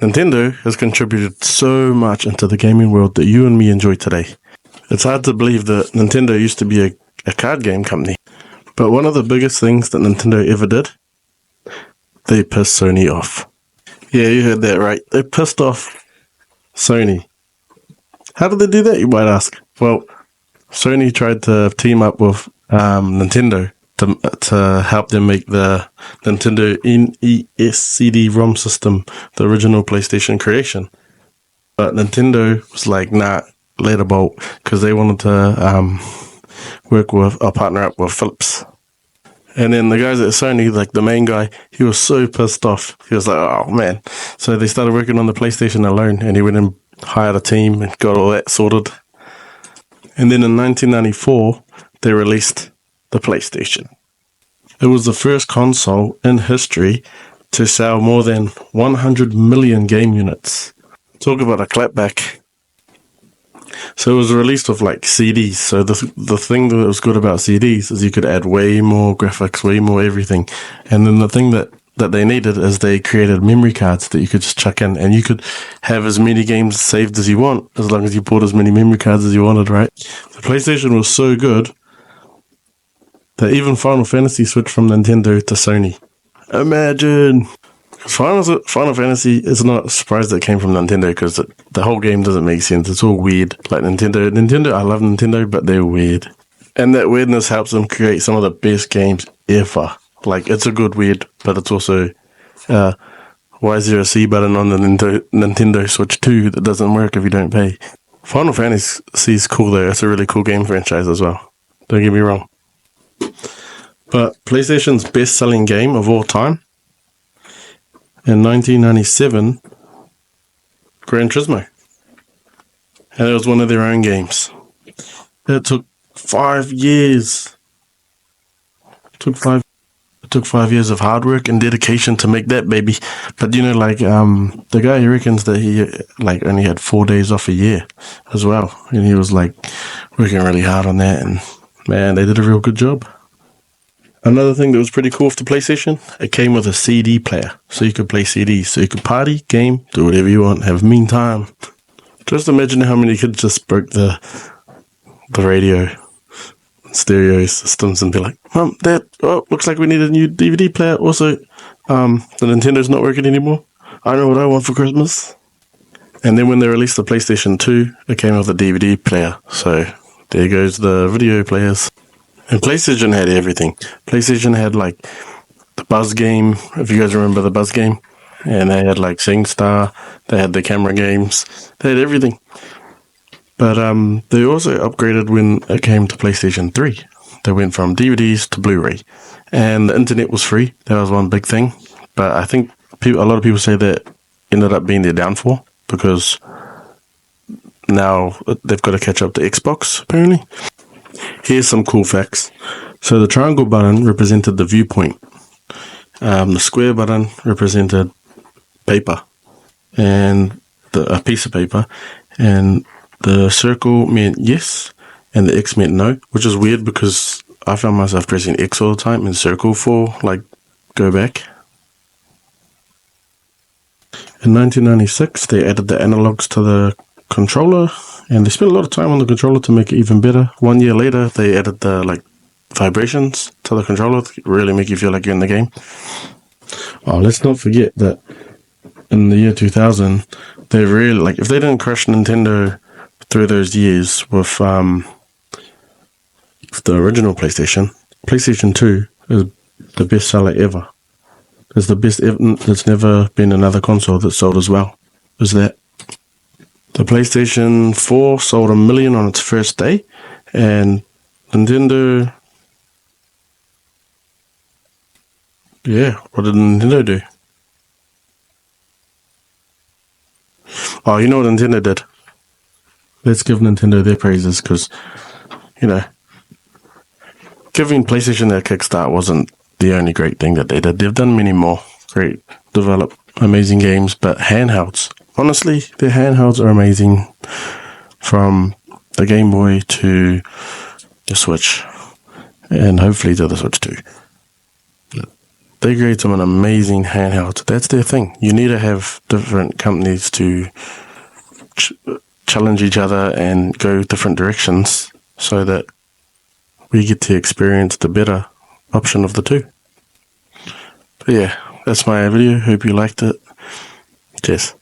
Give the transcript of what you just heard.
Nintendo has contributed so much into the gaming world that you and me enjoy today. It's hard to believe that Nintendo used to be a card game company. But one of the biggest things that Nintendo ever did, they pissed Sony off. Yeah, you heard that right. They pissed off Sony. How did they do that, you might ask? Well, Sony tried to team up with Nintendo to help them make the Nintendo NES CD-ROM system, the original PlayStation creation. But Nintendo was like, nah, let it bolt, because they wanted to partner up with Philips. And then the guys at Sony, like the main guy, he was so pissed off. He was like, oh man. So they started working on the PlayStation alone, and he went and hired a team and got all that sorted. And then in 1994, they released the PlayStation. It was the first console in history to sell more than 100 million game units. Talk about a clapback. So it was released with like CDs. So the thing that was good about CDs is you could add way more graphics, way more everything. And then the thing that they needed is they created memory cards that you could just chuck in, and you could have as many games saved as you want, as long as you bought as many memory cards as you wanted, right? The PlayStation was so good that even Final Fantasy switched from Nintendo to Sony. Imagine! Final Fantasy is not surprised that it came from Nintendo, because the whole game doesn't make sense. It's all weird. Like Nintendo, I love Nintendo, but they're weird. And that weirdness helps them create some of the best games ever. Like, it's a good weird, but it's also, why is there a C button on the Nintendo Switch 2 that doesn't work if you don't pay? Final Fantasy is cool though. It's a really cool game franchise as well. Don't get me wrong. But PlayStation's best-selling game of all time, in 1997, Gran Turismo. And it was one of their own games. It took 5 years. It took 5 years of hard work and dedication to make that baby. But you know, like, the guy, he reckons that he like only had 4 days off a year as well. And he was like working really hard on that, and man, they did a real good job. Another thing that was pretty cool with the PlayStation, it came with a CD player, so you could play CDs. So you could party, game, do whatever you want, have mean time. Just imagine how many kids just broke the radio, stereo systems, and be like, Mom, Dad, looks like we need a new DVD player. Also, the Nintendo's not working anymore. I know what I want for Christmas. And then when they released the PlayStation 2, it came with a DVD player. So there goes the video players. And PlayStation had everything. PlayStation had like the Buzz game, if you guys remember the Buzz game. And they had like SingStar, they had the camera games, they had everything. But they also upgraded when it came to PlayStation 3. They went from DVDs to Blu-ray. And the internet was free. That was one big thing. But I think a lot of people say that ended up being their downfall, because now they've got to catch up to Xbox, apparently. Here's some cool facts. So the triangle button represented the viewpoint. The square button represented paper, and a piece of paper. And the circle meant yes, and the X meant no, which is weird because I found myself pressing X all the time and circle for, like, go back. In 1996, they added the analogs to the controller, and they spent a lot of time on the controller to make it even better. 1 year later, they added the vibrations to the controller to really make you feel like you're in the game. Oh, let's not forget that in the year 2000, they really, if they didn't crush Nintendo through those years with the original PlayStation 2 is the best seller ever. It's the best ever. There's never been another console that sold as well as that. The PlayStation 4 sold 1 million on its first day, and Nintendo... Yeah, what did Nintendo do? Oh, you know what Nintendo did? Let's give Nintendo their praises, because, giving PlayStation their kickstart wasn't the only great thing that they did. They've done many more great, develop amazing games, but handhelds. Honestly, their handhelds are amazing, from the Game Boy to the Switch, and hopefully to the Switch too. they create some amazing handhelds. That's their thing. You need to have different companies to challenge each other and go different directions so that we get to experience the better option of the two. But yeah, that's my video. Hope you liked it. Cheers.